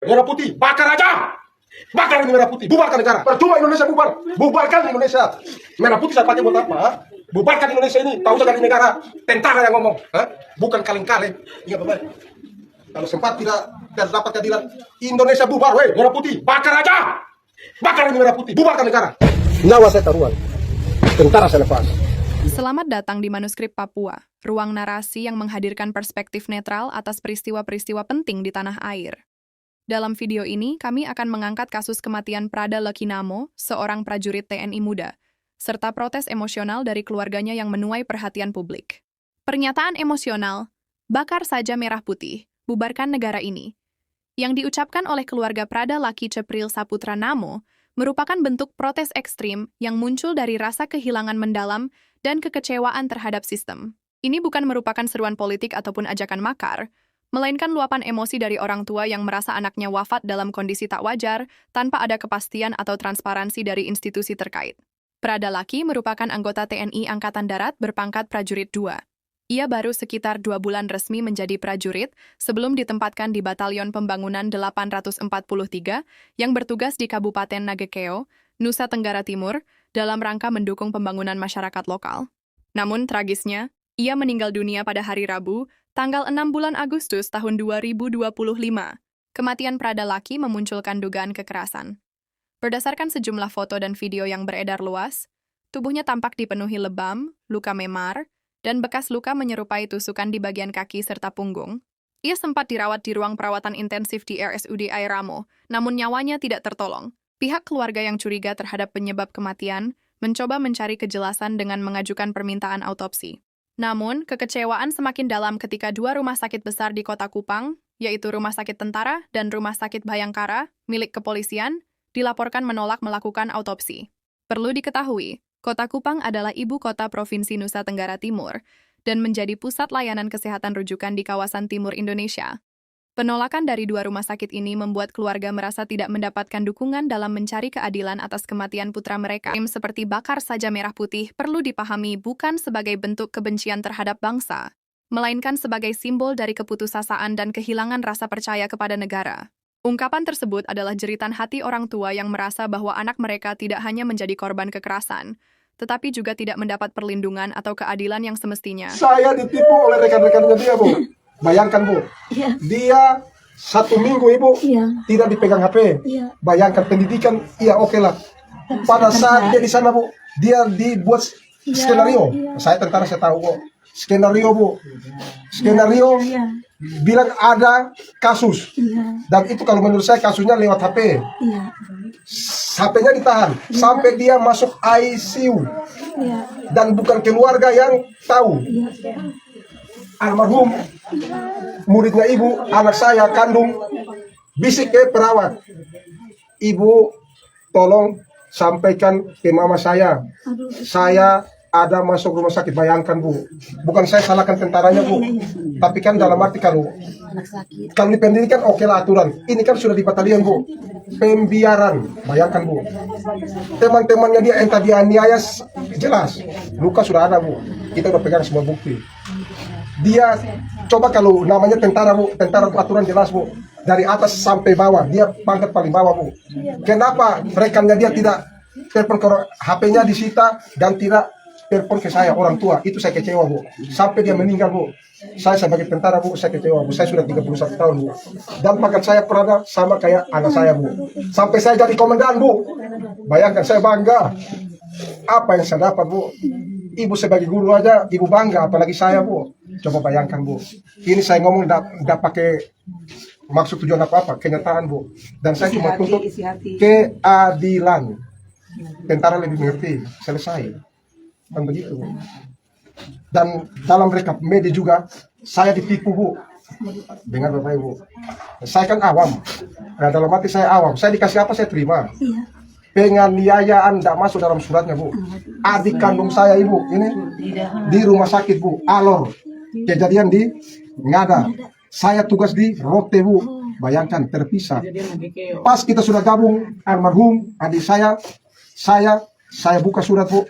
Merah putih, bakar aja! Bakar ini merah putih, bubarkan negara. Percuma Indonesia bubar, bubarkan Indonesia. Merah putih saya pakai buat apa? Ha? Bubarkan Indonesia ini, tahu sekali negara. Tentara yang ngomong, ha? Bukan kaleng-kaleng. Ingat baik. Kalau sempat tidak dapat keadilan, Indonesia bubar, weh, merah putih, bakar aja! Bakar ini merah putih, bubarkan negara. Nyawa saya taruhan, tentara saya lepas. Selamat datang di Manuskrip Papua, ruang narasi yang menghadirkan perspektif netral atas peristiwa-peristiwa penting di tanah air. Dalam video ini, kami akan mengangkat kasus kematian Prada Lekinamo, seorang prajurit TNI muda, serta protes emosional dari keluarganya yang menuai perhatian publik. Pernyataan emosional, bakar saja merah putih, bubarkan negara ini, yang diucapkan oleh keluarga Prada Laki Cepril Saputra Namo, merupakan bentuk protes ekstrim yang muncul dari rasa kehilangan mendalam dan kekecewaan terhadap sistem. Ini bukan merupakan seruan politik ataupun ajakan makar, melainkan luapan emosi dari orang tua yang merasa anaknya wafat dalam kondisi tak wajar tanpa ada kepastian atau transparansi dari institusi terkait. Prada Laki merupakan anggota TNI Angkatan Darat berpangkat prajurit 2. Ia baru sekitar 2 bulan resmi menjadi prajurit sebelum ditempatkan di Batalion Pembangunan 843 yang bertugas di Kabupaten Nagekeo, Nusa Tenggara Timur, dalam rangka mendukung pembangunan masyarakat lokal. Namun tragisnya, ia meninggal dunia pada hari Rabu, tanggal 6 bulan Agustus tahun 2025. Kematian Prada Laki memunculkan dugaan kekerasan. Berdasarkan sejumlah foto dan video yang beredar luas, tubuhnya tampak dipenuhi lebam, luka memar, dan bekas luka menyerupai tusukan di bagian kaki serta punggung. Ia sempat dirawat di ruang perawatan intensif di RSUD Airamo, namun nyawanya tidak tertolong. Pihak keluarga yang curiga terhadap penyebab kematian mencoba mencari kejelasan dengan mengajukan permintaan autopsi. Namun, kekecewaan semakin dalam ketika 2 rumah sakit besar di Kota Kupang, yaitu Rumah Sakit Tentara dan Rumah Sakit Bhayangkara, milik kepolisian, dilaporkan menolak melakukan autopsi. Perlu diketahui, Kota Kupang adalah ibu kota Provinsi Nusa Tenggara Timur dan menjadi pusat layanan kesehatan rujukan di kawasan timur Indonesia. Penolakan dari 2 rumah sakit ini membuat keluarga merasa tidak mendapatkan dukungan dalam mencari keadilan atas kematian putra mereka. Seperti bakar saja merah putih perlu dipahami bukan sebagai bentuk kebencian terhadap bangsa, melainkan sebagai simbol dari keputusasaan dan kehilangan rasa percaya kepada negara. Ungkapan tersebut adalah jeritan hati orang tua yang merasa bahwa anak mereka tidak hanya menjadi korban kekerasan, tetapi juga tidak mendapat perlindungan atau keadilan yang semestinya. Saya ditipu oleh rekan-rekannya dia, Bu. Bayangkan, Bu, dia 1 minggu, Ibu, tidak dipegang HP. Bayangkan pendidikan, iya oke lah. Pada saat dia di sana, Bu, dia dibuat skenario. Saya tentara, saya tahu, Bu. Skenario, Bu. Skenario bilang ada kasus. Dan itu kalau menurut saya kasusnya lewat HP. HP-nya ditahan sampai dia masuk ICU. Dan bukan keluarga yang tahu. Almarhum muridnya ibu, anak saya kandung, bisik ke perawat, ibu tolong sampaikan ke mama saya ada masuk rumah sakit. Bayangkan, Bu, bukan saya salahkan tentaranya, Bu, tapi kan dalam arti kalau di pendidikan oke lah aturan, ini kan sudah di batalion, Bu, pembiaran. Bayangkan, Bu, teman-temannya dia entah dianiaya, jelas luka sudah ada, Bu, kita udah pegang semua bukti. Dia coba kalau namanya tentara, Bu, tentara aturan jelas, Bu, dari atas sampai bawah, dia pangkat paling bawah, Bu. Kenapa rekannya dia tidak telepon ke HP-nya disita dan tidak telepon ke saya orang tua? Itu saya kecewa, Bu, sampai dia meninggal, Bu. Saya sebagai tentara, Bu, saya kecewa, Bu. Saya sudah 31 tahun, Bu, dan pangkat saya Prada sama kayak anak saya, Bu, sampai saya jadi komandan, Bu. Bayangkan, saya bangga apa yang saya dapat, Bu. Ibu sebagai guru aja, ibu bangga, apalagi saya, Bu. Coba bayangkan, Bu. Ini saya ngomong tidak pakai maksud tujuan apa-apa, kenyataan, Bu. Dan saya cuma tuntut keadilan. Tentara lebih mengerti, selesai. Dan begitu, Bu. Dan dalam rekap media juga, saya ditipu, Bu. Dengar Bapak Ibu. Saya kan awam. Nah, dalam hati saya awam. Saya dikasih apa, saya terima. Penganiayaan tidak masuk dalam suratnya, Bu. Adik kandung saya, Ibu, ini di rumah sakit, Bu, Alor. Kejadian di Ngada. Saya tugas di Rote, Bu. Bayangkan, terpisah. Pas kita sudah gabung, almarhum adik saya buka surat, Bu.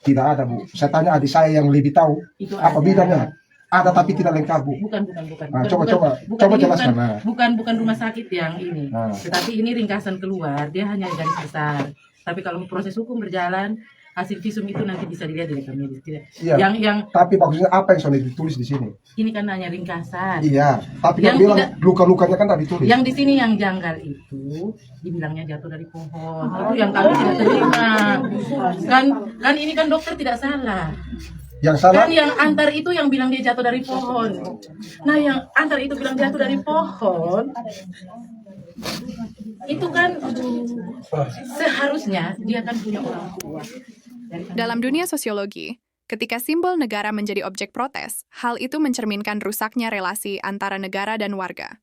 Tidak ada, Bu. Saya tanya adik saya yang lebih tahu apa bidangnya. Ada tapi tidak lengkap, Bu. Bukan. Nah, coba Ini jelaskan. bukan rumah sakit yang ini. Nah. Tetapi ini ringkasan keluar, dia hanya garis besar. Tapi kalau proses hukum berjalan, hasil visum itu nanti bisa dilihat di rekam medis. Tidak. Iya. Yang Tapi maksudnya apa yang sudah ditulis di sini? ini kan hanya ringkasan. Iya, tapi Yang yang bilang tidak- luka-lukanya kan tidak ditulis. Yang di sini yang janggal itu dibilangnya jatuh dari pohon. Itu yang kami tidak terima. Kan ini kan dokter tidak salah. Yang salah, Kan yang antar itu yang bilang dia jatuh dari pohon. Nah, yang antar itu bilang jatuh dari pohon, itu kan seharusnya dia kan punya orang tua. Dalam dunia sosiologi, ketika simbol negara menjadi objek protes, hal itu mencerminkan rusaknya relasi antara negara dan warga.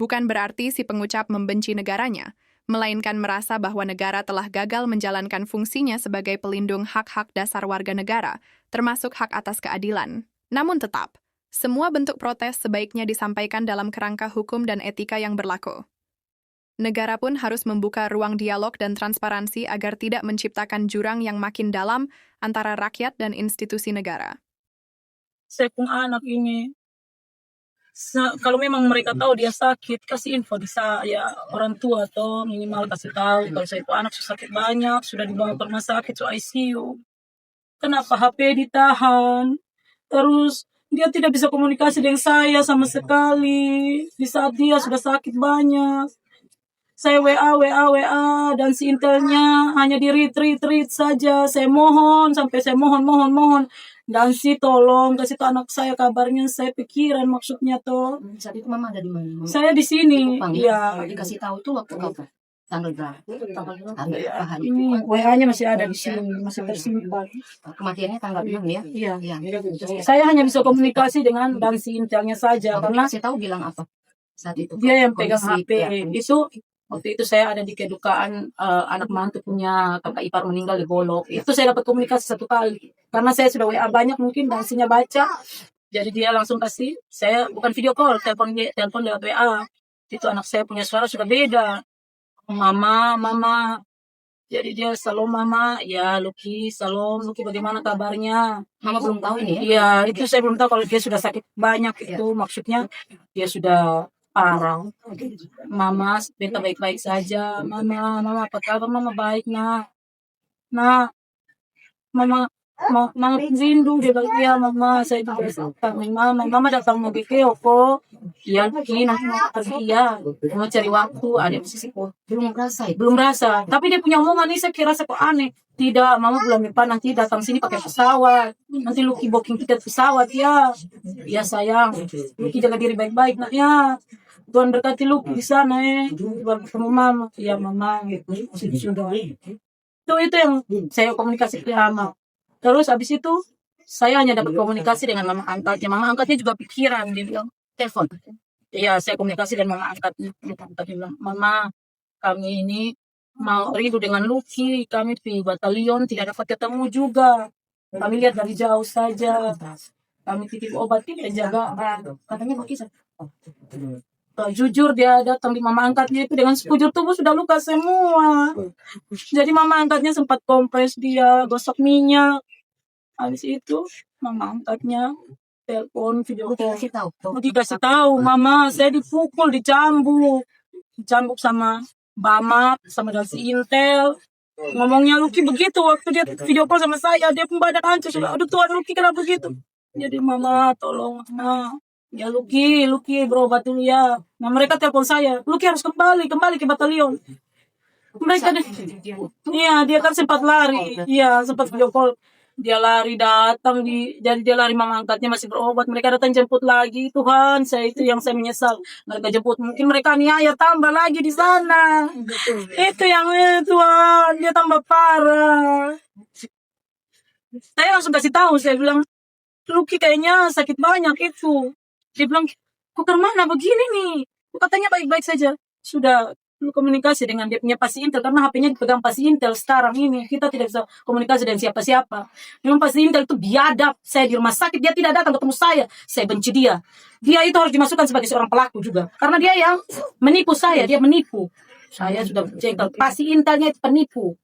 Bukan berarti si pengucap membenci negaranya, melainkan merasa bahwa negara telah gagal menjalankan fungsinya sebagai pelindung hak-hak dasar warga negara, termasuk hak atas keadilan. Namun tetap, semua bentuk protes sebaiknya disampaikan dalam kerangka hukum dan etika yang berlaku. Negara pun harus membuka ruang dialog dan transparansi agar tidak menciptakan jurang yang makin dalam antara rakyat dan institusi negara. Saya punya anak ini, kalau memang mereka tahu dia sakit, kasih info di saya, orang tua atau minimal kasih tahu kalau saya itu anak sakit banyak, sudah dibawa ke rumah sakit, ke ICU. Kenapa HP ditahan? Terus dia tidak bisa komunikasi dengan saya sama sekali di saat dia sudah sakit banyak. Saya WA, dan si intelnya hanya di read saja. Saya mohon, sampai saya mohon. Dan si tolong kasih tahu anak saya kabarnya, saya pikiran maksudnya toh. Saat itu mama ada di mana? Saya di sini. Iya. Iya. Dikasih tahu itu waktu kapan? Tanggal berapa? Tanggal berapa hari? Ini WA-nya masih ada di sini, masih tersimpan. Kematiannya tanggal 6 ya? Iya. Iya. Saya hanya bisa komunikasi dengan dan si intelnya saja karena Saya tahu bilang apa saat itu? dia yang pegang Kondisi, HP. ya. Itu waktu itu saya ada di kedukaan anak mantu punya kakak ipar meninggal di Golok. Itu saya dapat komunikasi 1 kali. Karena saya sudah WA banyak mungkin dan sinya baca. Jadi dia langsung kasih, saya bukan video call, telepon lewat WA. Itu anak saya punya suara sudah beda. Mama. Jadi dia salam mama, ya Luki, salam Luki bagaimana kabarnya? Mama belum tahu ini ya? Iya, itu saya belum tahu kalau dia sudah sakit banyak itu maksudnya dia sudah parah. Mama minta baik-baik saja. Mama apa kabar? Mama baik nak. Nah, mama rindu dia bilang iya mama saya juga kangen mama datang mau ke Oko. Iya Luki nanti mau pergi ya. Mau cari waktu ada di sisi belum rasa. Tapi dia punya omongan ini saya kira kok aneh. Tidak, mama bulan depan nanti datang sini pakai pesawat. Nanti Luki booking tiket pesawat ya. Ya sayang. Luki jaga diri baik-baik nak ya. Tuhan berkati Luki di sana Tuhan ketemu mama. Ya mama gitu. Sudah. Itu yang saya komunikasi ke mama. Terus habis itu saya hanya dapat komunikasi dengan mama angkatnya. Mama angkatnya juga pikiran dia bilang telepon. Iya, saya komunikasi dengan mama angkatnya. Mama angkatnya bilang, "Mama, kami ini mau rindu dengan Luki, kami di batalion tidak dapat ketemu juga. Kami lihat dari jauh saja. Kami titip obat tidak jaga." Katanya Luki Jujur dia datang di mama angkatnya itu dengan sekujur tubuh sudah luka semua. Jadi mama angkatnya sempat kompres dia, gosok minyak. Habis itu mama angkatnya telepon video call. Dikasih tahu, mama saya dipukul, dicambuk sama Bamak, sama dari si Intel. Ngomongnya Luki begitu waktu dia video call sama saya, dia pun badan hancur sudah. Aduh Tuhan Luki kenapa begitu? Jadi mama tolong mama. Ya Luki berobat dulu ya. Nah mereka telepon saya, Luki harus kembali ke batalion. Mereka iya dia kan sempat lari, iya sempat video call. Dia lari datang jadi dia lari mama angkatnya masih berobat. Mereka datang jemput lagi. Tuhan, saya menyesal. Mereka jemput, mungkin mereka niaya tambah lagi di sana. Itu yang Tuhan, dia tambah parah. Saya langsung kasih tahu, saya bilang, Luki kayaknya sakit banyak itu. Dia bilang, kok kemana begini nih? Katanya baik-baik saja. Sudah lu komunikasi dengan dia punya pasi Intel karena HP-nya dipegang pasi Intel sekarang ini. Kita tidak bisa komunikasi dengan siapa-siapa. Memang pasi Intel itu biadab. Saya di rumah sakit dia tidak datang ketemu saya. Saya benci dia. Dia itu harus dimasukkan sebagai seorang pelaku juga. Karena dia yang menipu saya, dia menipu. Saya sudah jengkel. Pasi Intelnya itu penipu.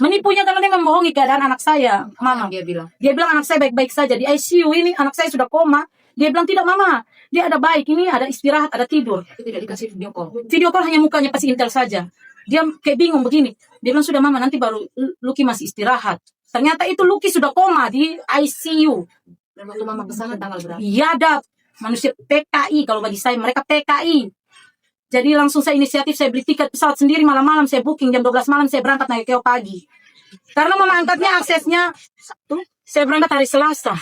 Menipunya karena dia membohongi keadaan anak saya, mama. Dia bilang. Dia bilang anak saya baik-baik saja di ICU ini, anak saya sudah koma. Dia bilang tidak mama, dia ada baik ini, ada istirahat, ada tidur. Itu tidak dikasih video call. Video call hanya mukanya pasti intel saja. Dia kayak bingung begini. Dia bilang sudah mama nanti baru Lucky masih istirahat. Ternyata itu Lucky sudah koma di ICU. Dan waktu mama kesana tanggal berapa? Biadab, manusia PKI kalau bagi saya mereka PKI. Jadi langsung saya inisiatif, saya beli tiket pesawat sendiri malam-malam, saya booking jam 12 malam, saya berangkat naik Keo pagi. Karena mama angkatnya aksesnya Sabtu, saya berangkat hari Selasa.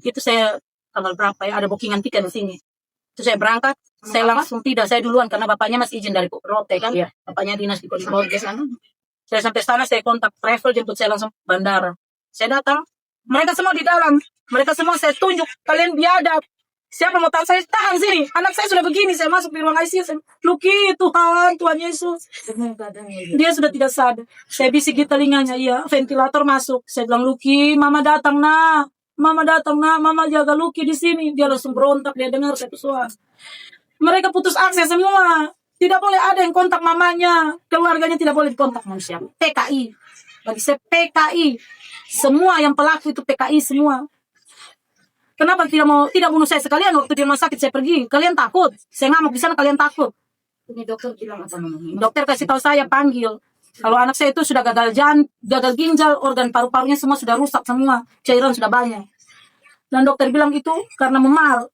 Itu saya tanggal berapa ya, ada bookingan tiket di sini. Itu saya berangkat, saya langsung tidak, saya duluan karena bapaknya masih izin dari Rote kan. Iya. Bapaknya dinas di Rote sana. Saya sampai sana, saya kontak travel, jemput saya langsung bandara. Saya datang, mereka semua di dalam, mereka semua saya tunjuk, kalian biadab. Siapa mau tahan saya, tahan sini. Anak saya sudah begini, saya masuk di ruang ICU. Saya, Lucky, Tuhan, Tuhan Yesus. Dia sudah tidak sadar. Saya bisik di telinganya, iya, ventilator masuk. Saya bilang, Lucky, mama datang nak. Mama datang nak, mama jaga Lucky di sini. Dia langsung berontak, dia dengar satu suara. Mereka putus akses semua. Tidak boleh ada yang kontak mamanya. Keluarganya tidak boleh dikontak manusia. PKI. Bagi saya PKI. Semua yang pelaku itu PKI semua. Kenapa tidak bunuh saya sekalian waktu di rumah sakit saya pergi? Kalian takut? Saya ngamuk di sana kalian takut? Ini dokter bilang apa namanya? Dokter kasih tahu saya panggil. Kalau anak saya itu sudah gagal ginjal, organ paru-parunya semua sudah rusak semua, cairan sudah banyak. Dan dokter bilang itu karena memar.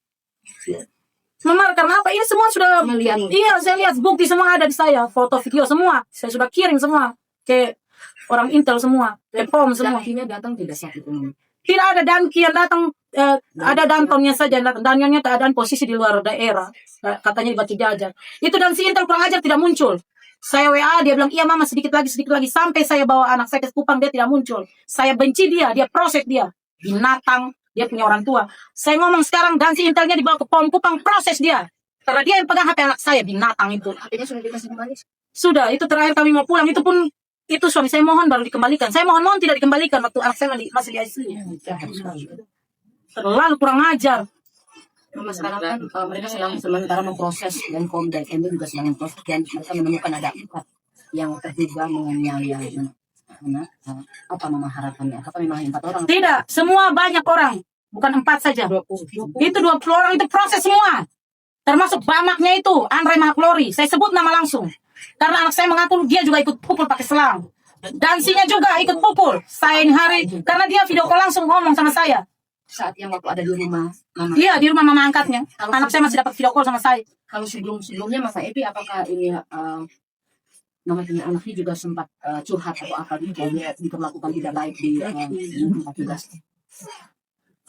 Memar karena apa? Ini semua sudah Melihat. Iya, saya lihat bukti semua ada di saya, foto video semua. Saya sudah kirim semua ke orang Intel semua, ke POM semua. Akhirnya datang tidak sakit umum. Tidak ada danki yang datang, ada dantonnya saja yang datang. Dantonnya keadaan posisi di luar daerah, katanya di Batu Jajar. Itu dan si Intel kurang ajar tidak muncul. Saya WA, dia bilang, iya mama sedikit lagi. Sampai saya bawa anak saya ke Kupang, dia tidak muncul. Saya benci dia proses dia. Binatang, dia punya orang tua. Saya ngomong sekarang, dan si Intelnya dibawa ke POM Kupang, proses dia. Karena dia yang pegang HP anak saya, binatang itu. HP-nya sudah dikasih kembali. Sudah, itu terakhir kami mau pulang, itu pun itu suami saya mohon baru dikembalikan. Saya mohon tidak dikembalikan waktu anak saya masih di ICU. Terlalu kurang ajar. Sekarang kan mereka sedang sementara memproses dan Komda MB juga sedang memproses dan mereka menemukan ada 4 yang terduga menganiaya anak. Apa mama harapannya? Apakah memang 4 orang? Tidak, semua banyak orang. Bukan 4 saja. 20. Itu 20 orang itu proses semua. Termasuk bamaknya itu, Andre Maklori. Saya sebut nama langsung. Karena anak saya mengaku dia juga ikut pukul pakai selang. Dansinya juga ikut pukul. Saya ini hari, karena dia video call langsung ngomong sama saya. Saat yang waktu ada di rumah mama. Iya, di rumah mama angkatnya. Anak saya masih dapat video call sama saya. Kalau sebelumnya Mama Epi apakah ini namanya anaknya juga sempat curhat atau apa gitu diperlakukan tidak baik di tempat tugas?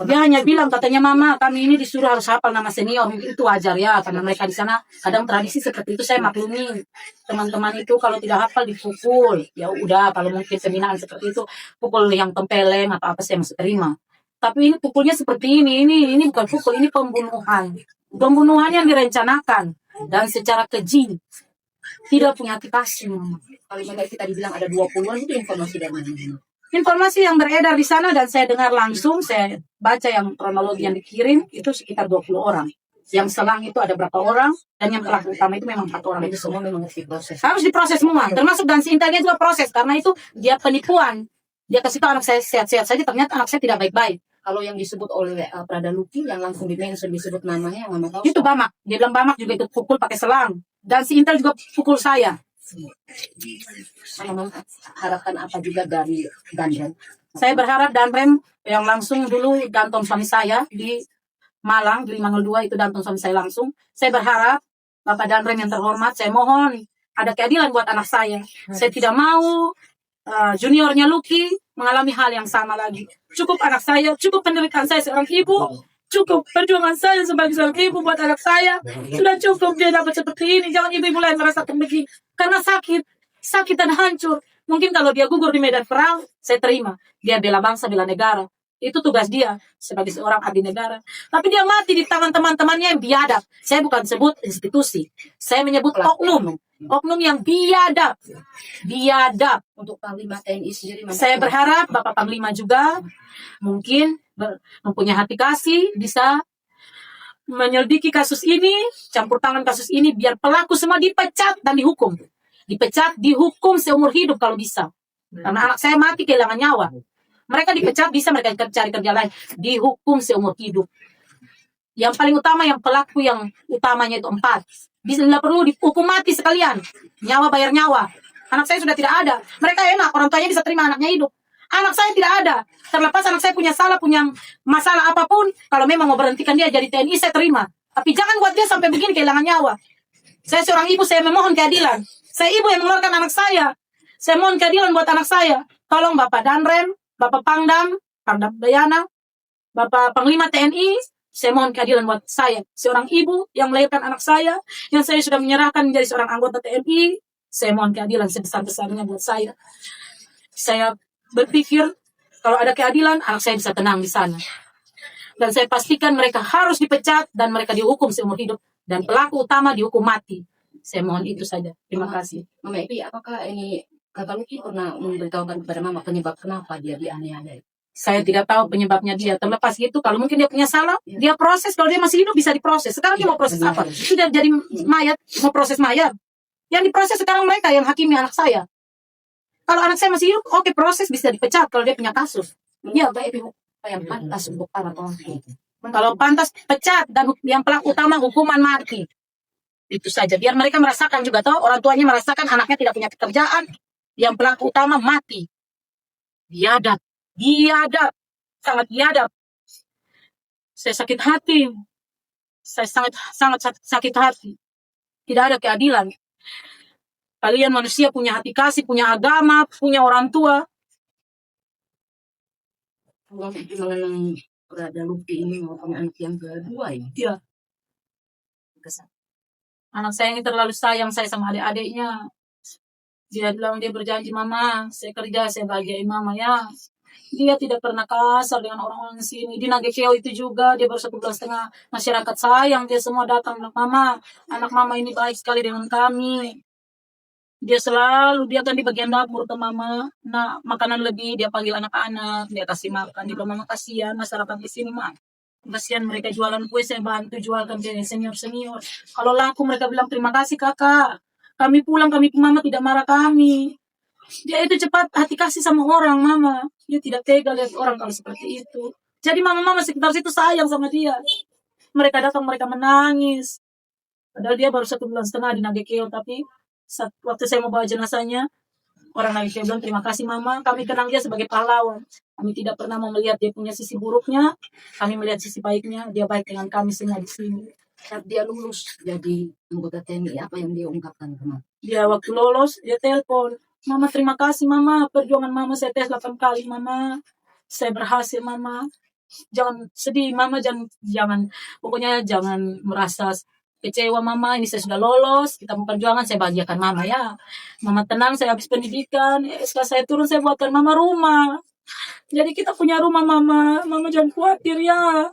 Dia hanya bilang katanya mama kami ini disuruh harus hafal nama senior, itu wajar ya karena mereka di sana kadang tradisi seperti itu saya maklumi. Teman-teman itu kalau tidak hafal dipukul, ya udah kalau mungkin pembinaan seperti itu pukul yang tempeleng apa saya masih terima. Tapi ini pukulnya seperti ini bukan pukul, ini pembunuhan yang direncanakan dan secara keji, tidak punya hati kasih. Kalau misalnya kita dibilang ada 20-an itu informasi dari mana? Informasi yang beredar di sana dan saya dengar langsung, saya baca yang kronologi yang dikirim, itu sekitar 20 orang. Yang selang itu ada berapa orang, dan yang pelaku utama itu memang 4 orang. Itu semua memang diproses. Harus diproses semua, termasuk dan si Intelnya juga proses, karena itu dia penipuan. Dia kasih tahu anak saya sehat-sehat saja, ternyata anak saya tidak baik-baik. Kalau yang disebut oleh Prada Lucky, yang langsung di-mention disebut namanya, yang Mama tahu. Itu Bamak, dia bilang Bamak juga ikut pukul pakai selang. Dan si Intel juga pukul saya. Mama harapkan apa juga dari Danren? Saya berharap Danrem yang langsung dulu gantung suami saya di Malang, di 502 itu gantung suami saya langsung. Saya berharap Bapak Danrem yang terhormat, saya mohon ada keadilan buat anak saya. Saya tidak mau juniornya Lucky mengalami hal yang sama lagi. Cukup anak saya, cukup penderitaan saya seorang ibu, cukup perjuangan saya sebagai seorang ibu buat anak saya. Sudah cukup dia dapat seperti ini. Jangan ibu-ibu lain merasakan begini. Karena sakit dan hancur. Mungkin kalau dia gugur di medan perang, saya terima. Dia bela bangsa, bela negara. Itu tugas dia sebagai seorang abdi negara. Tapi dia mati di tangan teman-temannya yang biadab. Saya bukan sebut institusi. Saya menyebut oknum. Oknum yang biadab. Biadab. Untuk Panglima TNI sendiri, Saya berharap Bapak Panglima juga mungkin mempunyai hati kasih, bisa menyelidiki kasus ini, campur tangan kasus ini, biar pelaku semua dipecat dan dihukum. Dipecat, dihukum seumur hidup kalau bisa. Karena anak saya mati kehilangan nyawa. Mereka dipecat, bisa mereka cari kerja lain. Dihukum seumur hidup. Yang paling utama, yang pelaku yang utamanya itu 4. Bisa perlu dihukum mati sekalian. Nyawa bayar nyawa. Anak saya sudah tidak ada. Mereka enak, orang tuanya bisa terima anaknya hidup. Anak saya tidak ada. Terlepas anak saya punya salah, punya masalah apapun, kalau memang mau berhentikan dia jadi TNI, saya terima. Tapi jangan buat dia sampai begini kehilangan nyawa. Saya seorang ibu, saya memohon keadilan. Saya ibu yang mengeluarkan anak saya. Saya mohon keadilan buat anak saya. Tolong Bapak Danrem, Bapak Pangdam Dayana, Bapak Panglima TNI, saya mohon keadilan buat saya. Seorang ibu yang melahirkan anak saya, yang saya sudah menyerahkan menjadi seorang anggota TNI, saya mohon keadilan sebesar-besarnya buat saya. Saya berpikir, kalau ada keadilan, anak saya bisa tenang di sana. Dan saya pastikan mereka harus dipecat dan mereka dihukum seumur hidup. Dan pelaku utama dihukum mati. Saya mohon itu saja. Terima kasih. Mama Epi, apakah ini Kakak Luki pernah memberitahukan kepada Mama penyebab kenapa dia dianiaya? Saya tidak tahu penyebabnya dia. Terlepas itu, kalau mungkin dia punya salah, dia proses. Kalau dia masih hidup, bisa diproses. Sekarang dia mau proses apa? Sudah jadi mayat, mau proses mayat. Yang diproses sekarang mereka yang hakimi anak saya. Kalau anak saya masih hidup, oke, proses bisa dipecat kalau dia punya kasus. Ya, Mbak Epi, apa yang pantas untuk anak orang itu? Kalau pantas pecat dan yang pelaku utama hukuman mati. Itu saja. Biar mereka merasakan juga tahu orang tuanya merasakan anaknya tidak punya pekerjaan. Yang pelaku utama mati. Biadab, sangat biadab. Saya sakit hati. Saya sangat sakit hati. Tidak ada keadilan. Kalian manusia punya hati kasih, punya agama, punya orang tua. Mengenai berada Luki ini maupun anak yang kedua ya? Iya. Anak saya ini terlalu sayang saya sama adik-adiknya. Dia bilang dia berjanji, Mama, saya kerja, saya bahagiain Mama ya. Dia tidak pernah kasar dengan orang-orang sini. Di Nagekeo itu juga, dia baru 1 bulan setengah. Masyarakat sayang, dia semua datang bilang, Mama, anak Mama ini baik sekali dengan kami. Dia kan di bagian dapur ke Mama. Nah, makanan lebih, dia panggil anak-anak, dia kasih makan. Dia bilang, Mama kasihan masyarakat di sini, Ma. Kasihan mereka jualan kue, saya bantu jualkan ke senior-senior. Kalau laku mereka bilang, terima kasih kakak. Kami pulang, Mama tidak marah kami. Dia itu cepat hati kasih sama orang, Mama. Dia tidak tega lihat orang kalau seperti itu. Jadi Mama sekitar situ sayang sama dia. Mereka datang, mereka menangis. Padahal dia baru 1 bulan setengah di Nagekeo, tapi waktu saya mau bawa jenazahnya, orang Nagekeo bilang, terima kasih Mama, kami kenal dia sebagai pahlawan. Kami tidak pernah mau melihat dia punya sisi buruknya, kami melihat sisi baiknya, dia baik dengan kami semua di sini. Saat dia lulus jadi anggota TNI, apa yang dia ungkapkan ke Mama? Dia waktu lolos, dia telepon, Mama terima kasih Mama, perjuangan Mama saya tes 8 kali Mama, saya berhasil Mama. Jangan sedih Mama, pokoknya jangan merasa kecewa Mama, ini saya sudah lolos, kita perjuangan, saya bahagiakan Mama ya. Mama tenang, saya habis pendidikan, setelah saya turun saya buatkan Mama rumah. Jadi kita punya rumah Mama, Mama jangan khawatir ya.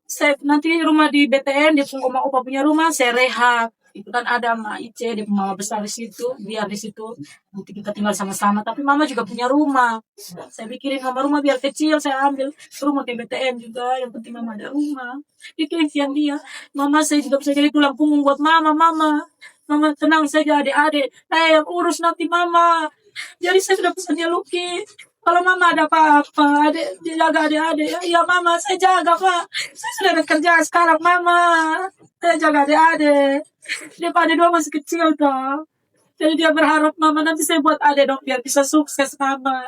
Saya nanti rumah di BTN, dia punya oma opa punya rumah, saya rehab. Itu kan ada Mak Ice, dia mama besar di situ, biar di situ nanti kita tinggal sama-sama. Tapi Mama juga punya rumah. Saya pikirin Mama rumah biar kecil, saya ambil rumah ke BTN juga. Yang penting Mama ada rumah. Itu impian dia. Mama saya juga bisa jadi tulang punggung buat Mama. Mama tenang saja adik-adik. Yang urus nanti Mama. Jadi saya sudah pesan dia Luki. Kalau Mama ada apa-apa, dia jaga adik-adik. Ya Mama, saya jaga Pak. Saya sudah ada kerja sekarang Mama. Saya jaga adik-adik. Dia pada 2 masih kecil toh. Jadi dia berharap Mama nanti saya buat adik dong biar bisa sukses Mama.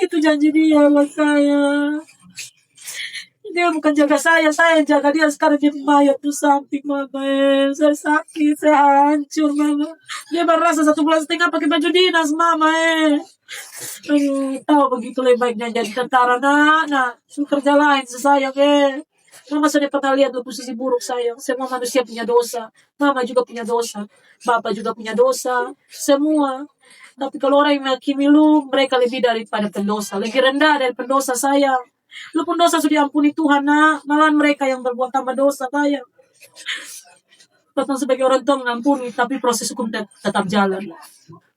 Itu janji dia buat saya. Dia bukan jaga saya yang jaga dia. Sekarang dia mayat tuh samping Mama. Saya sakit, saya hancur Mama. Dia baru rasa 1 bulan setengah pakai baju dinas Mama. Tahu begitu lebih baiknya jadi tentara nah kerja lain sayang Mama sudah pernah lihat posisi buruk sayang. Semua manusia punya dosa, Mama juga punya dosa, Bapak juga punya dosa, semua. Tapi kalau orang yang menghakimi lu, mereka lebih daripada pendosa, lebih rendah dari pendosa sayang. Lu pun dosa sudah diampuni Tuhan nak, malahan mereka yang berbuat tambah dosa sayang. Datang sebagai orang tua mengampuni, tapi proses hukum tetap jalan.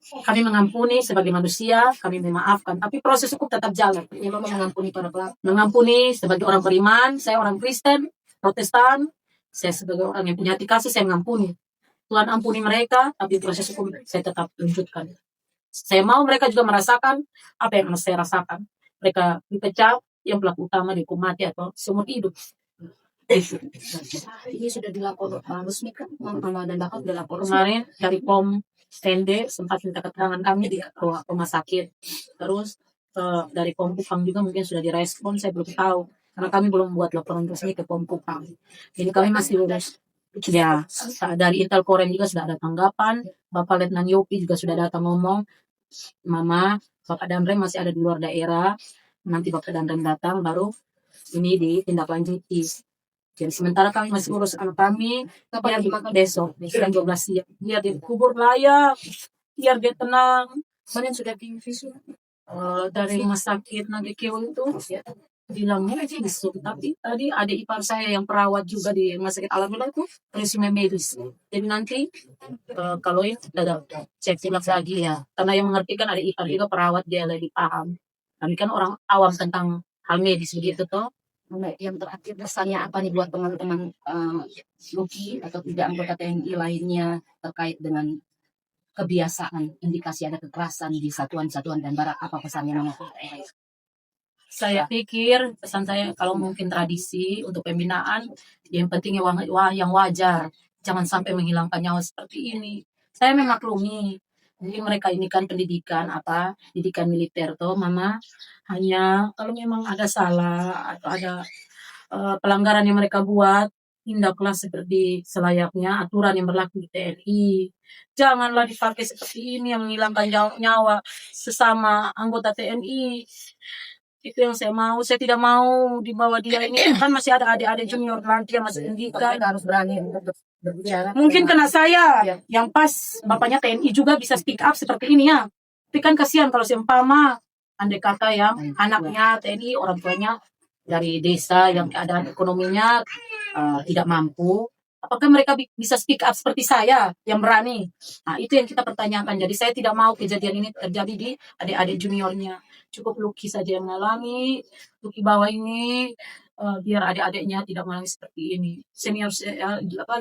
Kami mengampuni sebagai manusia, kami memaafkan, tapi proses hukum tetap jalan. Ya, Mama mengampuni para pelaku. Mengampuni sebagai orang beriman, saya orang Kristen, Protestan, saya sebagai orang yang punya hati kasih, saya mengampuni. Tuhan ampuni mereka, tapi proses hukum saya tetap lanjutkan. Saya mau mereka juga merasakan apa yang saya rasakan. Mereka dipecat, yang pelaku utama dihukum mati atau seumur hidup. Itu. Ini sudah dilapor resmi kan? Mama dan Bapak sudah lapor resmi. Kemarin dari POM Stende sempat minta keterangan kami di rumah sakit. Terus dari POM Kupang juga mungkin sudah direspon, saya belum tahu. Karena kami belum buat laporan resmi ke POM Kupang. Jadi kami masih lulus. Ya, dari Intel Korem juga sudah ada tanggapan. Bapak Letnan Yopi juga sudah datang ngomong, Mama, Bapak Danrem masih ada di luar daerah. Nanti Bapak Danrem datang, baru ini ditindaklanjuti. Jadi sementara kami masih urus anak kami, biar besok, jam 12 siang. Biar dikubur layak, biar dia tenang. Mana yang sudah divisum? Dari rumah sakit Nagekeo itu, ya, bilangnya visum. Tapi tadi ada ipar saya yang perawat juga di rumah sakit Alhamdulillah itu, resume medis. Jadi nanti, kalau ini ada cek ulang lagi ya. Karena yang mengerti kan ada ipar juga perawat, dia lebih paham. Kami kan orang awam tentang hal medis begitu toh. Yang terakhir pesannya apa nih buat teman-teman Luki atau tidak anggota TNI lainnya terkait dengan kebiasaan indikasi ada kekerasan di satuan-satuan dan barak, apa pesannya Mama? Saya pikir pesan saya kalau mungkin tradisi untuk pembinaan yang penting yang wajar, jangan sampai menghilangkan nyawa seperti ini. Saya memaklumi, jadi mereka ini kan pendidikan militer toh Mama. Hanya kalau memang ada salah atau ada pelanggaran yang mereka buat, tindaklah seperti selayaknya aturan yang berlaku di TNI. Janganlah dipakai seperti ini yang menghilangkan nyawa sesama anggota TNI. Itu yang saya mau. Saya tidak mau dibawa dia ini. Kan masih ada adik-adik junior nanti yang masih pendidikan. Mereka harus berani untuk berbicara. Mungkin kena saya yang pas bapaknya TNI juga bisa speak up seperti ini ya. Tapi kan kasihan kalau seumpama andai kata yang anaknya TNI, orang tuanya dari desa yang keadaan ekonominya tidak mampu, apakah mereka bisa speak up seperti saya yang berani? Nah, itu yang kita pertanyakan. Jadi saya tidak mau kejadian ini terjadi di adik-adik juniornya. Cukup Luki saja yang mengalami, Luki bawah ini, biar adik-adiknya tidak mengalami seperti ini. Senior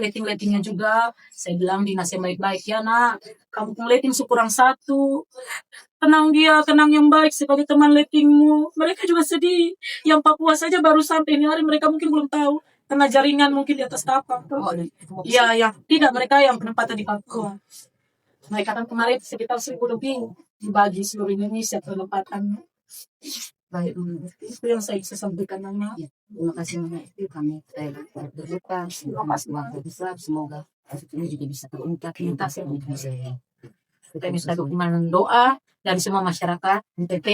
letting-lettingnya juga, saya bilang dinasih baik-baik, ya nak, kamu letting sekurang satu, tenang dia, tenang yang baik sebagai teman lettingmu. Mereka juga sedih. Yang Papua saja baru sampai ini hari, mereka mungkin belum tahu. Karena jaringan mungkin di atas kapal. Ya, yang tidak, mereka yang penempatan di Papua. Mereka kan kemarin sekitar 1.000 lebih dibagi seluruh Indonesia penempatan. Baik, Itu yang saya bisa sampaikan Mama. ya, terima kasih Mama. Itu kami berduka, semoga waktu besar, semoga kasus ini juga bisa terungkap. Terima kasih Indonesia. Kita minta dukungan doa dari semua masyarakat NTT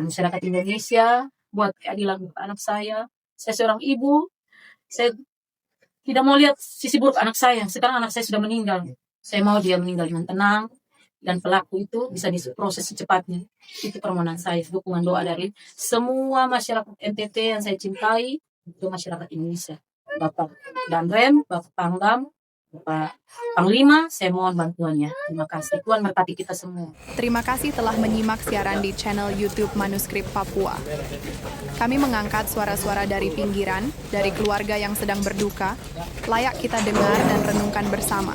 dan masyarakat Indonesia buat keadilan untuk anak saya. Saya seorang ibu, saya tidak mau lihat sisi buruk anak saya. Sekarang anak saya sudah meninggal. Saya mau dia meninggal dengan tenang dan pelaku itu bisa diproses secepatnya. Itu permohonan saya, dukungan doa dari semua masyarakat NTT yang saya cintai, itu masyarakat Indonesia. Bapak Danrem, Bapak Pangdam, Bapak Panglima, saya mohon bantuannya. Terima kasih. Tuhan berkati kita semua. Terima kasih telah menyimak siaran di channel YouTube Manuskrip Papua. Kami mengangkat suara-suara dari pinggiran, dari keluarga yang sedang berduka, layak kita dengar dan renungkan bersama.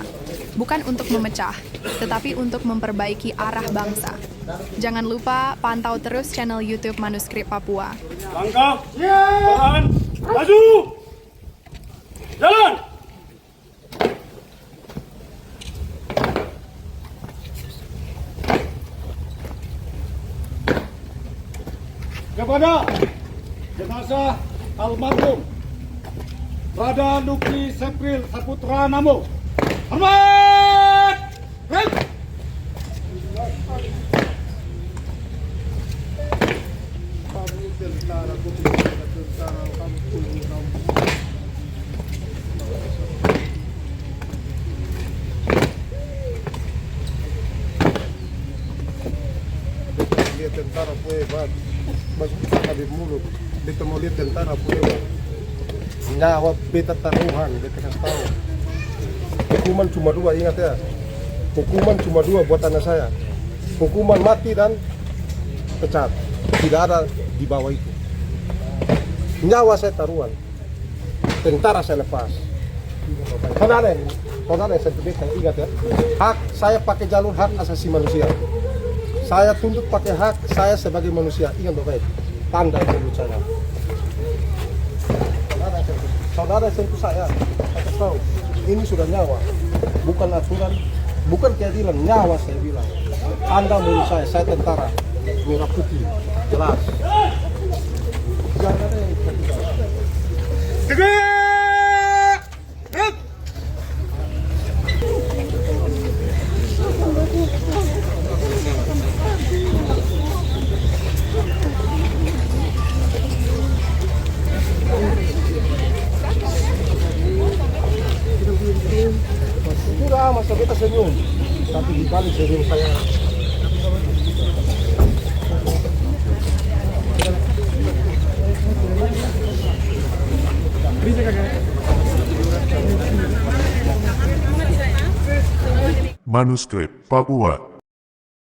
Bukan untuk memecah, tetapi untuk memperbaiki arah bangsa. Jangan lupa pantau terus channel YouTube Manuskrip Papua. Langkah, tahan, maju, jalan. Kepada jenazah almarhum Prada Luki Sepril Saputra Namo, hormat! Rem! Lihat tentara punya bat, masuk di mulut. Beta mau lihat tentara punya bat. Nyawa beta taruhan, beta kasih tahu. Hukuman cuma 2, ingat ya. Hukuman cuma 2 buat anak saya. Hukuman mati dan pecat. Tidak ada di bawah itu. Nyawa saya taruhan. Tentara saya lepas. Saudara yang saya berikan, ingat ya. Hak saya pakai jalur hak asasi manusia. Saya tuntut pakai hak saya sebagai manusia. Ingat baik, tanda mulut saya. Saudara sentuh saya kasih tahu, ini sudah nyawa, bukan aturan, bukan keadilan, nyawa saya bilang. Anda mulut saya tentara, merah putih, jelas. Jangan ada yang Tegak! sudah masa kita senyum, tapi di balik senyum saya. Manuskrip Papua